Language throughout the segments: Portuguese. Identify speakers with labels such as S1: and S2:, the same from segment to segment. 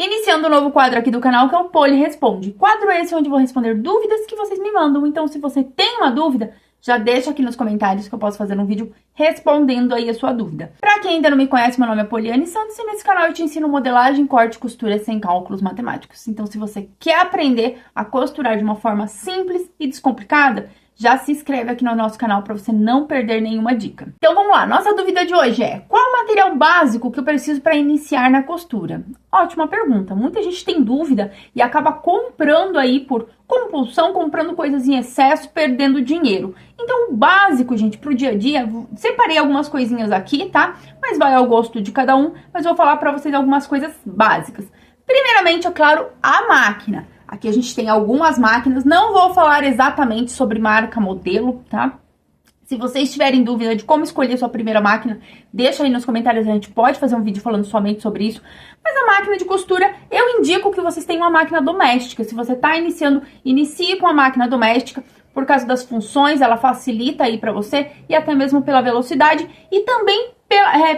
S1: Iniciando um novo quadro aqui do canal, que é o Poli Responde. Quadro esse onde eu vou responder dúvidas que vocês me mandam. Então, se você tem uma dúvida, já deixa aqui nos comentários que eu posso fazer um vídeo respondendo aí a sua dúvida. Pra quem ainda não me conhece, meu nome é Poliane Santos e nesse canal eu te ensino modelagem, corte e costura sem cálculos matemáticos. Então, se você quer aprender a costurar de uma forma simples e descomplicada, já se inscreve aqui no nosso canal para você não perder nenhuma dica. Então vamos lá, nossa dúvida de hoje é: qual o material básico que eu preciso para iniciar na costura? Ótima pergunta, muita gente tem dúvida e acaba comprando aí por compulsão, comprando coisas em excesso, perdendo dinheiro. Então o básico, gente, pro dia a dia, separei algumas coisinhas aqui, tá? Mas vai ao gosto de cada um, mas vou falar para vocês algumas coisas básicas. Primeiramente, é claro, a máquina. Aqui a gente tem algumas máquinas, não vou falar exatamente sobre marca, modelo, tá? Se vocês tiverem dúvida de como escolher sua primeira máquina, deixa aí nos comentários, a gente pode fazer um vídeo falando somente sobre isso. Mas a máquina de costura, eu indico que vocês tenham uma máquina doméstica. Se você tá iniciando, inicie com a máquina doméstica. Por causa das funções, ela facilita aí pra você e até mesmo pela velocidade. E também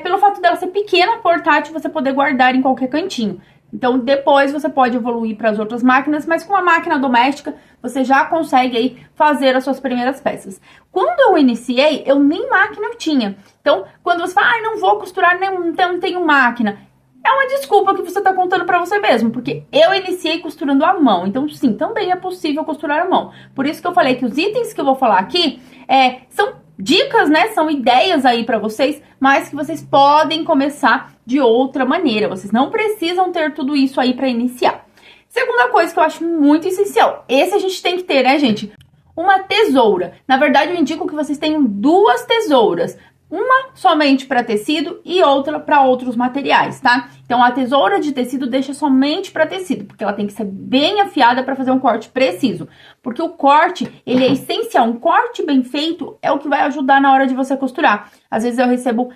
S1: pelo fato dela ser pequena, portátil, você poder guardar em qualquer cantinho. Então, depois você pode evoluir para as outras máquinas, mas com a máquina doméstica, você já consegue aí fazer as suas primeiras peças. Quando eu iniciei, eu nem máquina eu tinha. Então, quando você fala, não vou costurar, não tenho máquina, é uma desculpa que você está contando para você mesmo, porque eu iniciei costurando à mão. Então, sim, também é possível costurar à mão. Por isso que eu falei que os itens que eu vou falar aqui são dicas, né? São ideias aí pra vocês, mas que vocês podem começar de outra maneira. Vocês não precisam ter tudo isso aí pra iniciar. Segunda coisa que eu acho muito essencial. Esse a gente tem que ter, né, gente? Uma tesoura. Na verdade, eu indico que vocês tenham duas tesouras. Uma somente para tecido e outra para outros materiais, tá? Então, a tesoura de tecido deixa somente para tecido, porque ela tem que ser bem afiada para fazer um corte preciso. Porque o corte, ele é essencial. Um corte bem feito é o que vai ajudar na hora de você costurar. Às vezes eu recebo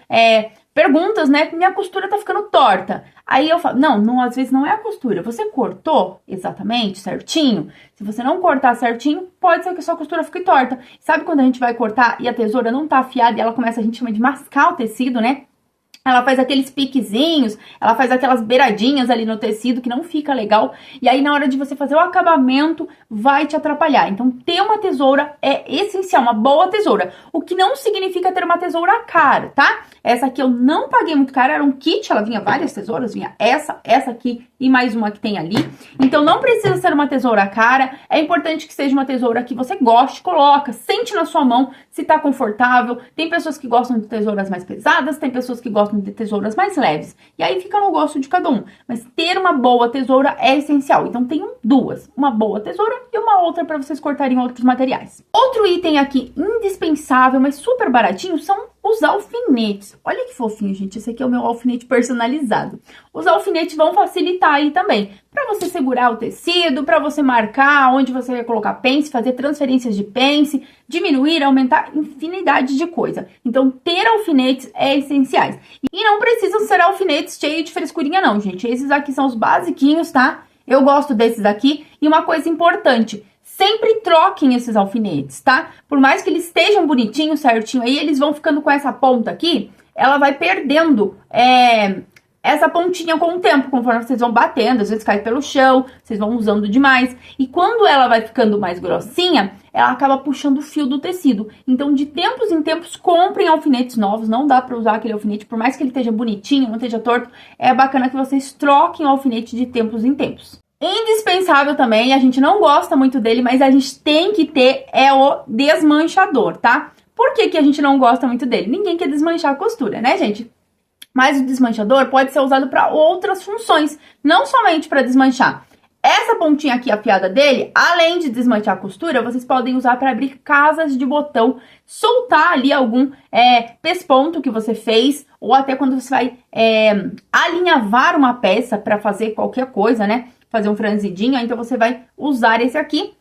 S1: perguntas, né? Minha costura tá ficando torta. Aí eu falo, não, às vezes não é a costura. Você cortou exatamente, certinho? Se você não cortar certinho, pode ser que a sua costura fique torta. Sabe quando a gente vai cortar e a tesoura não tá afiada e ela começa, a gente chama de mascar o tecido, né? Ela faz aqueles piquezinhos, ela faz aquelas beiradinhas ali no tecido que não fica legal. E aí, na hora de você fazer o acabamento, vai te atrapalhar. Então, ter uma tesoura é essencial, uma boa tesoura. O que não significa ter uma tesoura cara, tá? Essa aqui eu não paguei muito caro, era um kit, ela vinha várias tesouras, vinha essa aqui e mais uma que tem ali. Então, não precisa ser uma tesoura cara. É importante que seja uma tesoura que você goste, coloca, sente na sua mão se tá confortável. Tem pessoas que gostam de tesouras mais pesadas, tem pessoas que gostam de tesouras mais leves. E aí fica no gosto de cada um. Mas ter uma boa tesoura é essencial. Então tenham duas. Uma boa tesoura e uma outra para vocês cortarem outros materiais. Outro item aqui indispensável, mas super baratinho, são os alfinetes. Olha que fofinho, gente. Esse aqui é o meu alfinete personalizado. Os alfinetes vão facilitar aí também. Para você segurar o tecido, para você marcar onde você vai colocar pence, fazer transferências de pence, diminuir, aumentar, infinidade de coisa. Então, ter alfinetes é essenciais. E não precisam ser alfinetes cheios de frescurinha não, gente. Esses aqui são os basiquinhos, tá? Eu gosto desses aqui. E uma coisa importante, sempre troquem esses alfinetes, tá? Por mais que eles estejam bonitinhos, certinho aí, eles vão ficando com essa ponta aqui, ela vai perdendo essa pontinha com o tempo, conforme vocês vão batendo, às vezes cai pelo chão, vocês vão usando demais. E quando ela vai ficando mais grossinha, ela acaba puxando o fio do tecido. Então, de tempos em tempos, comprem alfinetes novos. Não dá pra usar aquele alfinete, por mais que ele esteja bonitinho, não esteja torto, é bacana que vocês troquem o alfinete de tempos em tempos. Indispensável também, a gente não gosta muito dele, mas a gente tem que ter, é o desmanchador, tá? Por que que a gente não gosta muito dele? Ninguém quer desmanchar a costura, né, gente? Mas o desmanchador pode ser usado para outras funções, não somente para desmanchar. Essa pontinha aqui afiada dele, além de desmanchar a costura, vocês podem usar para abrir casas de botão, soltar ali algum pesponto que você fez, ou até quando você vai alinhavar uma peça para fazer qualquer coisa, né? Fazer um franzidinho, então você vai usar esse aqui.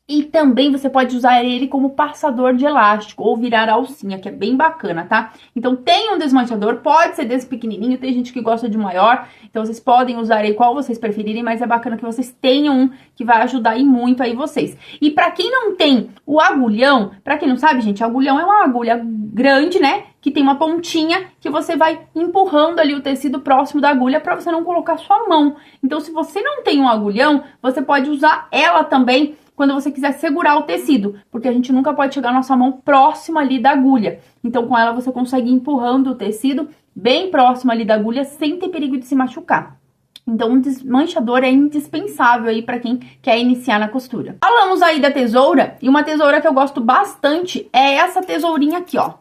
S1: E também você pode usar ele como passador de elástico ou virar alcinha, que é bem bacana, tá? Então tem um desmanchador, pode ser desse pequenininho, tem gente que gosta de maior, então vocês podem usar aí qual vocês preferirem, mas é bacana que vocês tenham um que vai ajudar aí muito aí vocês. E pra quem não tem o agulhão, pra quem não sabe, gente, agulhão é uma agulha grande, né? Que tem uma pontinha que você vai empurrando ali o tecido próximo da agulha para você não colocar sua mão. Então, se você não tem um agulhão, você pode usar ela também quando você quiser segurar o tecido, porque a gente nunca pode chegar a nossa mão próxima ali da agulha. Então, com ela você consegue ir empurrando o tecido bem próximo ali da agulha, sem ter perigo de se machucar. Então, um desmanchador é indispensável aí para quem quer iniciar na costura. Falamos aí da tesoura, e uma tesoura que eu gosto bastante é essa tesourinha aqui, ó.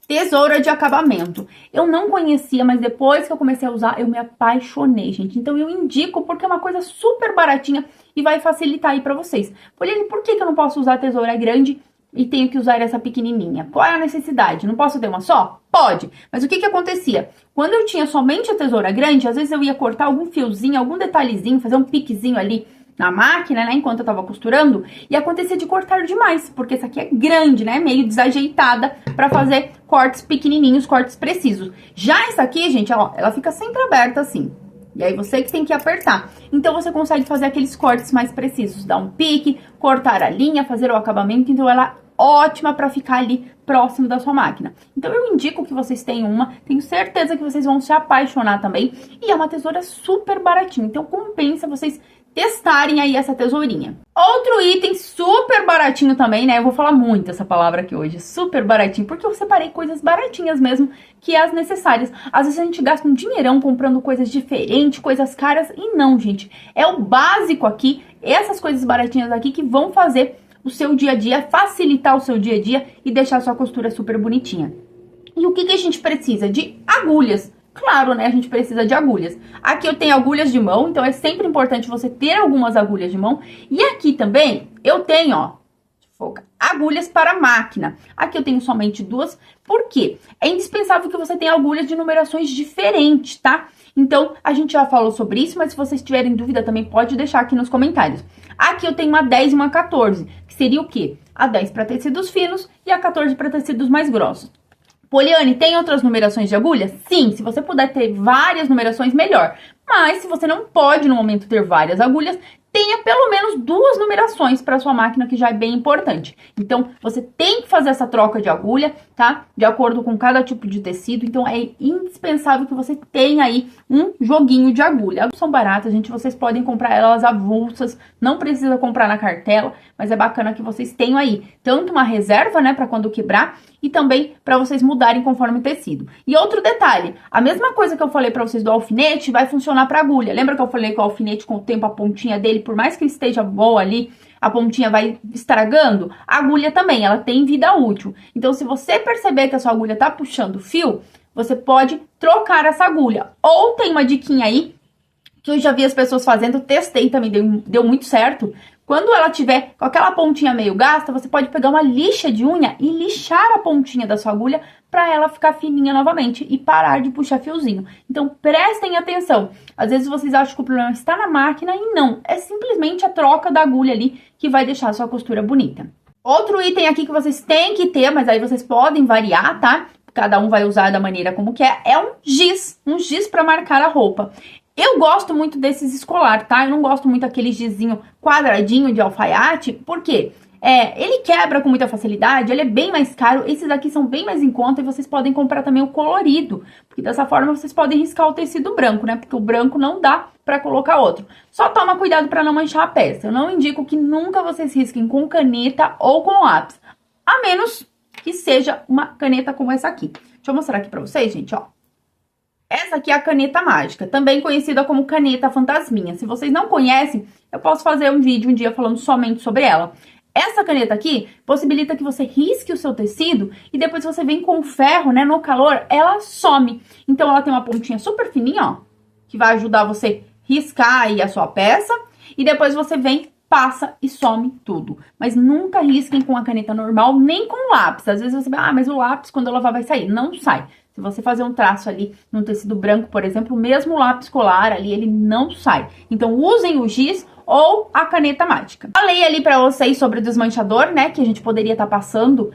S1: Tesoura de acabamento. Eu não conhecia, mas depois que eu comecei a usar, eu me apaixonei, gente. Então, eu indico porque é uma coisa super baratinha e vai facilitar aí pra vocês. Poliane, por que eu não posso usar a tesoura grande e tenho que usar essa pequenininha? Qual é a necessidade? Não posso ter uma só? Pode. Mas o que acontecia? Quando eu tinha somente a tesoura grande, às vezes eu ia cortar algum fiozinho, algum detalhezinho, fazer um piquezinho ali na máquina, né, enquanto eu tava costurando, e acontecia de cortar demais, porque essa aqui é grande, né, meio desajeitada pra fazer cortes pequenininhos, cortes precisos. Já essa aqui, gente, ó, ela fica sempre aberta assim. E aí você que tem que apertar. Então você consegue fazer aqueles cortes mais precisos, dar um pique, cortar a linha, fazer o acabamento, então ela é ótima pra ficar ali próximo da sua máquina. Então eu indico que vocês tenham uma, tenho certeza que vocês vão se apaixonar também, e é uma tesoura super baratinha, então compensa vocês testarem aí essa tesourinha. Outro item super baratinho também, né? Eu vou falar muito essa palavra aqui hoje, super baratinho, porque eu separei coisas baratinhas mesmo, que é as necessárias. Às vezes a gente gasta um dinheirão comprando coisas diferentes, coisas caras, e não, gente. É o básico aqui, essas coisas baratinhas aqui que vão fazer o seu dia a dia, facilitar o seu dia a dia e deixar a sua costura super bonitinha. E o que a gente precisa? De agulhas. Claro, né? A gente precisa de agulhas. Aqui eu tenho agulhas de mão, então é sempre importante você ter algumas agulhas de mão. E aqui também eu tenho, ó, agulhas para máquina. Aqui eu tenho somente duas. Por quê? É indispensável que você tenha agulhas de numerações diferentes, tá? Então, a gente já falou sobre isso, mas se vocês tiverem dúvida também pode deixar aqui nos comentários. Aqui eu tenho uma 10 e uma 14, que seria o quê? A 10 para tecidos finos e a 14 para tecidos mais grossos. Poliane, tem outras numerações de agulha? Sim, se você puder ter várias numerações, melhor. Mas se você não pode no momento ter várias agulhas, tenha pelo menos 2 numerações para sua máquina, que já é bem importante. Então, você tem que fazer essa troca de agulha, tá? De acordo com cada tipo de tecido. Então, é indispensável que você tenha aí um joguinho de agulha. São baratas, gente, vocês podem comprar elas avulsas, não precisa comprar na cartela, mas é bacana que vocês tenham aí tanto uma reserva, né, para quando quebrar, e também para vocês mudarem conforme o tecido. E outro detalhe, a mesma coisa que eu falei para vocês do alfinete vai funcionar para agulha. Lembra que eu falei que o alfinete, com o tempo, a pontinha dele, por mais que esteja boa ali, a pontinha vai estragando? A agulha também, ela tem vida útil. Então, se você perceber que a sua agulha tá puxando fio, você pode trocar essa agulha. Ou tem uma diquinha aí, que eu já vi as pessoas fazendo, testei também, deu muito certo. Quando ela tiver com aquela pontinha meio gasta, você pode pegar uma lixa de unha e lixar a pontinha da sua agulha para ela ficar fininha novamente e parar de puxar fiozinho. Então, prestem atenção. Às vezes vocês acham que o problema está na máquina e não. É simplesmente a troca da agulha ali que vai deixar a sua costura bonita. Outro item aqui que vocês têm que ter, mas aí vocês podem variar, tá? Cada um vai usar da maneira como quer, é um giz para marcar a roupa. Eu gosto muito desses escolar, tá? Eu não gosto muito daquele gizinho quadradinho de alfaiate, por quê? Ele quebra com muita facilidade, ele é bem mais caro, esses aqui são bem mais em conta e vocês podem comprar também o colorido, porque dessa forma vocês podem riscar o tecido branco, né? Porque o branco não dá pra colocar outro. Só toma cuidado pra não manchar a peça. Eu não indico que nunca vocês risquem com caneta ou com lápis, a menos que seja uma caneta como essa aqui. Deixa eu mostrar aqui pra vocês, gente, ó. Essa aqui é a caneta mágica, também conhecida como caneta fantasminha. Se vocês não conhecem, eu posso fazer um vídeo um dia falando somente sobre ela. Essa caneta aqui possibilita que você risque o seu tecido e depois você vem com o ferro, né, no calor, ela some. Então, ela tem uma pontinha super fininha, ó, que vai ajudar você riscar aí a sua peça. E depois você vem, passa e some tudo. Mas nunca risquem com a caneta normal, nem com lápis. Às vezes você vai, mas o lápis quando eu lavar vai sair. Não sai. Se você fazer um traço ali num tecido branco, por exemplo, o mesmo lápis colar ali, ele não sai. Então, usem o giz ou a caneta mágica. Falei ali pra vocês sobre o desmanchador, né, que a gente poderia estar passando,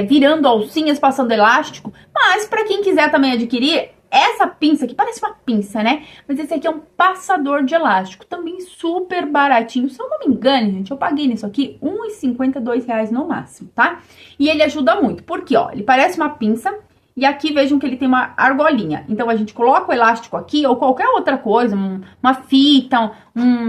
S1: virando alcinhas, passando elástico, mas pra quem quiser também adquirir, essa pinça aqui, parece uma pinça, né? Mas esse aqui é um passador de elástico, também super baratinho. Se eu não me engano, gente, eu paguei nisso aqui R$1,52 no máximo, tá? E ele ajuda muito, porque, ó, ele parece uma pinça e aqui vejam que ele tem uma argolinha. Então, a gente coloca o elástico aqui ou qualquer outra coisa, uma fita,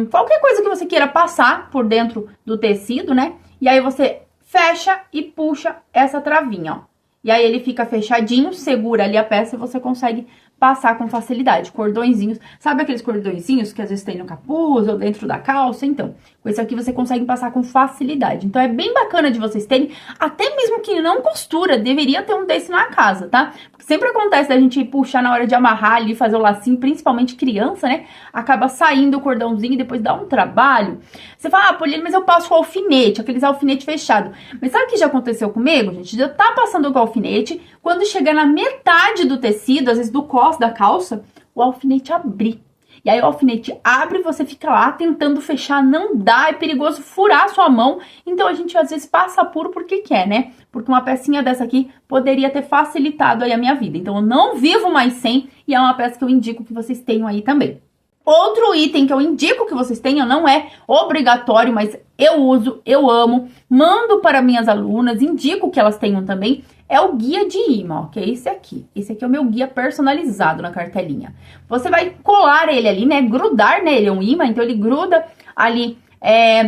S1: qualquer coisa que você queira passar por dentro do tecido, né? E aí, você fecha e puxa essa travinha, ó. E aí ele fica fechadinho, segura ali a peça e você consegue passar com facilidade. Cordõezinhos, sabe aqueles cordõezinhos que às vezes tem no capuz ou dentro da calça? Então, com esse aqui você consegue passar com facilidade. Então, é bem bacana de vocês terem, até mesmo que não costura, deveria ter um desse na casa, tá? Porque sempre acontece da gente puxar na hora de amarrar ali, fazer o lacinho, principalmente criança, né? Acaba saindo o cordãozinho e depois dá um trabalho. Você fala, Poliana, mas eu passo com alfinete, aqueles alfinete fechado. Mas sabe o que já aconteceu comigo, gente? Já tá passando com alfinete, quando chegar na metade do tecido, às vezes do cos da calça, o alfinete abrir. E aí o alfinete abre, você fica lá tentando fechar, não dá, é perigoso furar a sua mão. Então a gente às vezes passa apuro porque quer, né? Porque uma pecinha dessa aqui poderia ter facilitado aí a minha vida. Então eu não vivo mais sem e é uma peça que eu indico que vocês tenham aí também. Outro item que eu indico que vocês tenham, não é obrigatório, mas eu uso, eu amo, mando para minhas alunas, indico que elas tenham também, é o guia de imã, ó, que é esse aqui. Esse aqui é o meu guia personalizado na cartelinha. Você vai colar ele ali, né, grudar nele, é um imã, então ele gruda ali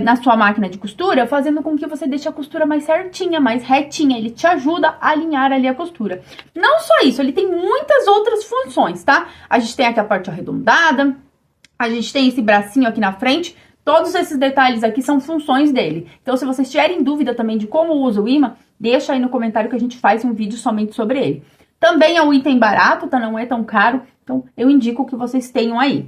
S1: na sua máquina de costura, fazendo com que você deixe a costura mais certinha, mais retinha. Ele te ajuda a alinhar ali a costura. Não só isso, ele tem muitas outras funções, tá? A gente tem aqui a parte arredondada, a gente tem esse bracinho aqui na frente. Todos esses detalhes aqui são funções dele. Então, se vocês tiverem dúvida também de como usa o imã, deixa aí no comentário que a gente faz um vídeo somente sobre ele. Também é um item barato, tá? Não é tão caro. Então, eu indico que vocês tenham aí.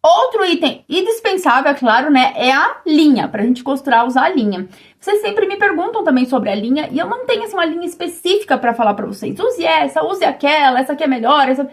S1: Outro item indispensável, é claro, né, é a linha, pra gente costurar, usar a linha. Vocês sempre me perguntam também sobre a linha, e eu não tenho, assim, uma linha específica pra falar pra vocês. Use essa, use aquela, essa aqui é melhor, essa...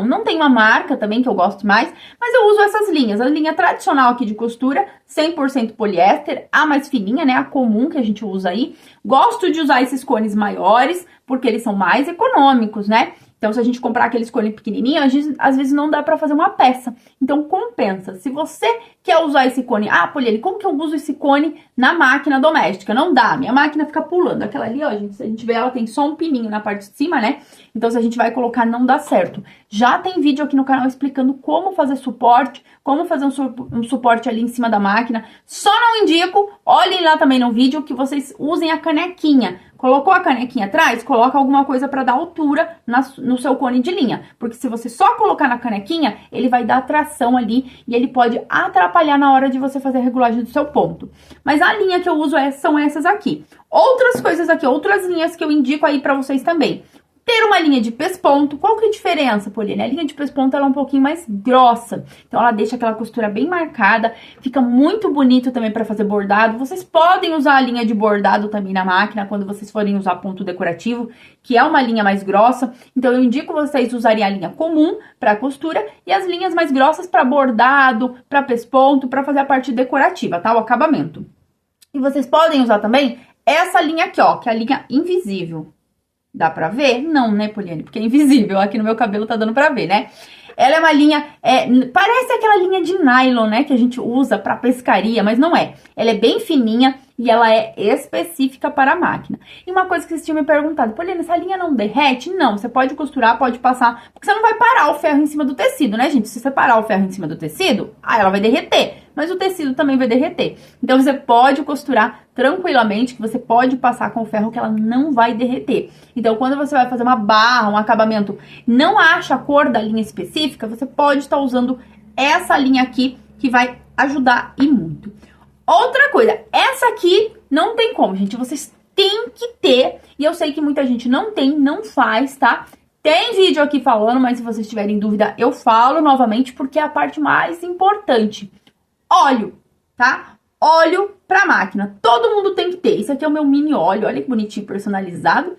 S1: Não tem uma marca também que eu gosto mais, mas eu uso essas linhas. A linha tradicional aqui de costura, 100% poliéster, a mais fininha, né, a comum que a gente usa aí. Gosto de usar esses cones maiores, porque eles são mais econômicos, né? Então, se a gente comprar aqueles cones pequenininhos, às vezes não dá pra fazer uma peça. Então, compensa. Se você quer usar esse cone... Ah, Poliana, como que eu uso esse cone na máquina doméstica? Não dá, minha máquina fica pulando. Aquela ali, ó, gente, se a gente ver, ela tem só um pininho na parte de cima, né? Então, se a gente vai colocar, não dá certo. Já tem vídeo aqui no canal explicando como fazer suporte, como fazer um suporte ali em cima da máquina. Só não indico, olhem lá também no vídeo, que vocês usem a canequinha. Colocou a canequinha atrás, coloca alguma coisa para dar altura no seu cone de linha. Porque se você só colocar na canequinha, ele vai dar tração ali e ele pode atrapalhar na hora de você fazer a regulagem do seu ponto. Mas a linha que eu uso são essas aqui. Outras coisas aqui, outras linhas que eu indico aí para vocês também. Ter uma linha de pesponto, qual que é a diferença, Poliana? A linha de pesponto ela é um pouquinho mais grossa, então ela deixa aquela costura bem marcada, fica muito bonito também para fazer bordado. Vocês podem usar a linha de bordado também na máquina, quando vocês forem usar ponto decorativo, que é uma linha mais grossa. Então eu indico vocês usarem a linha comum para costura e as linhas mais grossas para bordado, para pesponto, para fazer a parte decorativa, tá? O acabamento. E vocês podem usar também essa linha aqui, ó, que é a linha invisível. Dá pra ver? Não, né, Poliana? Porque é invisível. Aqui no meu cabelo tá dando pra ver, né? Ela é uma linha... parece aquela linha de nylon, né? Que a gente usa pra pescaria, mas não é. Ela é bem fininha e ela é específica para a máquina. E uma coisa que vocês tinham me perguntado, Poliana, essa linha não derrete? Não, você pode costurar, pode passar, porque você não vai parar o ferro em cima do tecido, né, gente? Se você parar o ferro em cima do tecido, ela vai derreter, mas o tecido também vai derreter. Então, você pode costurar tranquilamente, que você pode passar com o ferro que ela não vai derreter. Então, quando você vai fazer uma barra, um acabamento, não acha a cor da linha específica, você pode estar usando essa linha aqui, que vai ajudar e muito. Outra coisa, essa aqui não tem como, gente, vocês têm que ter, e eu sei que muita gente não tem, não faz, tá? Tem vídeo aqui falando, mas se vocês tiverem dúvida, eu falo novamente, porque é a parte mais importante. Óleo, tá? Óleo pra máquina, todo mundo tem que ter. Esse aqui é o meu mini óleo, olha que bonitinho, personalizado.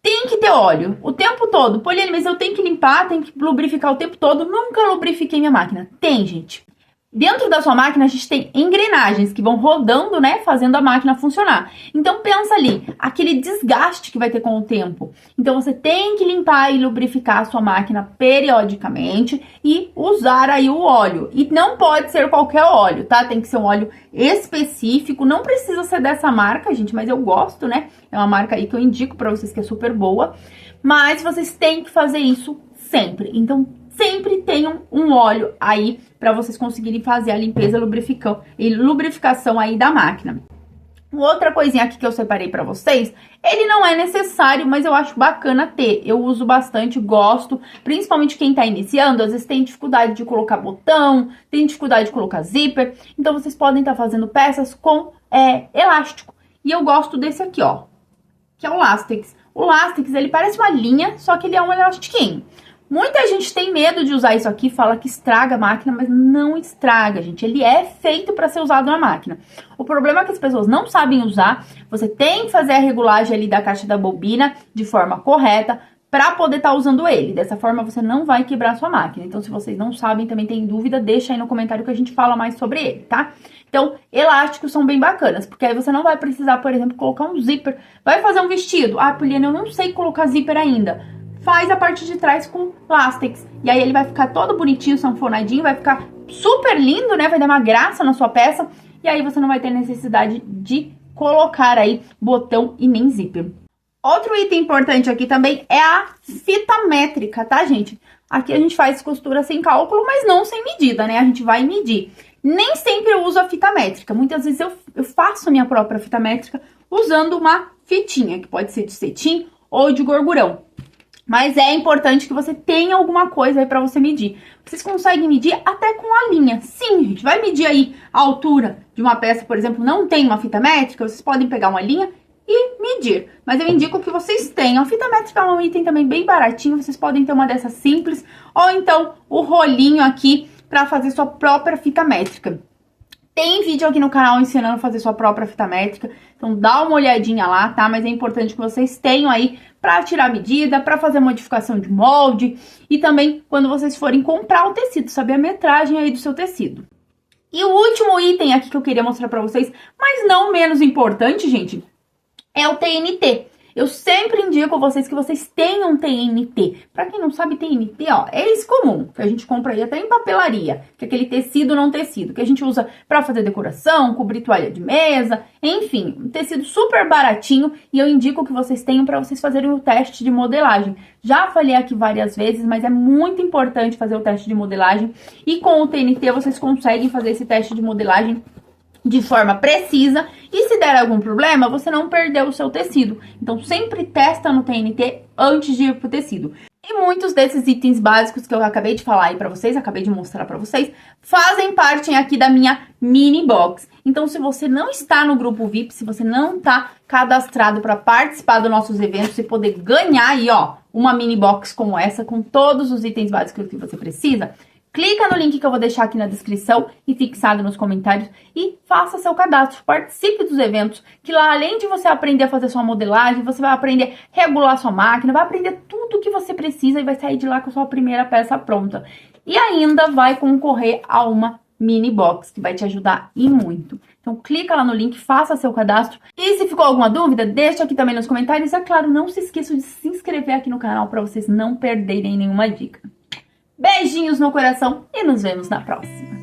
S1: Tem que ter óleo o tempo todo. Poliana, mas eu tenho que limpar, tenho que lubrificar o tempo todo. Nunca lubrifiquei minha máquina. Tem, gente. Dentro da sua máquina, a gente tem engrenagens que vão rodando, né, fazendo a máquina funcionar. Então, pensa ali, aquele desgaste que vai ter com o tempo. Então, você tem que limpar e lubrificar a sua máquina periodicamente e usar aí o óleo. E não pode ser qualquer óleo, tá? Tem que ser um óleo específico, não precisa ser dessa marca, gente, mas eu gosto, né? É uma marca aí que eu indico pra vocês que é super boa. Mas vocês têm que fazer isso sempre. Então, sempre tenham um óleo aí para vocês conseguirem fazer a limpeza e lubrificação aí da máquina. Outra coisinha aqui que eu separei para vocês, ele não é necessário, mas eu acho bacana ter. Eu uso bastante, gosto, principalmente quem tá iniciando, às vezes tem dificuldade de colocar botão, tem dificuldade de colocar zíper, então vocês podem estar fazendo peças com elástico. E eu gosto desse aqui, ó, que é o Lastex. O Lastex, ele parece uma linha, só que ele é um elastiquinho. Muita gente tem medo de usar isso aqui, fala que estraga a máquina, mas não estraga, gente. Ele é feito para ser usado na máquina. O problema é que as pessoas não sabem usar. Você tem que fazer a regulagem ali da caixa da bobina de forma correta para poder estar usando ele. Dessa forma, você não vai quebrar a sua máquina. Então, se vocês não sabem, também tem dúvida, deixa aí no comentário que a gente fala mais sobre ele, tá? Então, elásticos são bem bacanas, porque aí você não vai precisar, por exemplo, colocar um zíper. Vai fazer um vestido. Ah, Poliana, eu não sei colocar zíper ainda. Faz a parte de trás com Lastex. E aí ele vai ficar todo bonitinho, sanfonadinho, vai ficar super lindo, né? Vai dar uma graça na sua peça. E aí você não vai ter necessidade de colocar aí botão e nem zíper. Outro item importante aqui também é a fita métrica, tá, gente? Aqui a gente faz costura sem cálculo, mas não sem medida, né? A gente vai medir. Nem sempre eu uso a fita métrica. Muitas vezes eu faço a minha própria fita métrica usando uma fitinha, que pode ser de cetim ou de gorgurão. Mas é importante que você tenha alguma coisa aí pra você medir. Vocês conseguem medir até com a linha. Sim, gente, vai medir aí a altura de uma peça, por exemplo, não tem uma fita métrica, vocês podem pegar uma linha e medir. Mas eu indico que vocês tenham. A fita métrica é um item também bem baratinho, vocês podem ter uma dessas simples, ou então o rolinho aqui pra fazer sua própria fita métrica. Tem vídeo aqui no canal ensinando a fazer sua própria fita métrica, então dá uma olhadinha lá, tá? Mas é importante que vocês tenham aí pra tirar medida, pra fazer modificação de molde e também quando vocês forem comprar o tecido, saber a metragem aí do seu tecido. E o último item aqui que eu queria mostrar pra vocês, mas não menos importante, gente, é o TNT. Eu sempre indico a vocês que vocês tenham TNT. Pra quem não sabe, TNT, ó, é esse comum, que a gente compra aí até em papelaria, que é aquele tecido não tecido, que a gente usa pra fazer decoração, cobrir toalha de mesa, enfim, um tecido super baratinho e eu indico que vocês tenham pra vocês fazerem o teste de modelagem. Já falei aqui várias vezes, mas é muito importante fazer o teste de modelagem e com o TNT vocês conseguem fazer esse teste de modelagem de forma precisa e se der algum problema, você não perdeu o seu tecido. Então, sempre testa no TNT antes de ir pro tecido. E muitos desses itens básicos que eu acabei de falar aí pra vocês, acabei de mostrar pra vocês, fazem parte aqui da minha mini box. Então, se você não está no grupo VIP, se você não tá cadastrado para participar dos nossos eventos e poder ganhar aí, ó, uma mini box como essa, com todos os itens básicos que você precisa, clica no link que eu vou deixar aqui na descrição e fixado nos comentários e faça seu cadastro, participe dos eventos, que lá além de você aprender a fazer sua modelagem, você vai aprender a regular sua máquina, vai aprender tudo o que você precisa e vai sair de lá com a sua primeira peça pronta. E ainda vai concorrer a uma mini box, que vai te ajudar e muito. Então clica lá no link, faça seu cadastro. E se ficou alguma dúvida, deixa aqui também nos comentários. E é claro, não se esqueçam de se inscrever aqui no canal para vocês não perderem nenhuma dica. Beijinhos no coração e nos vemos na próxima.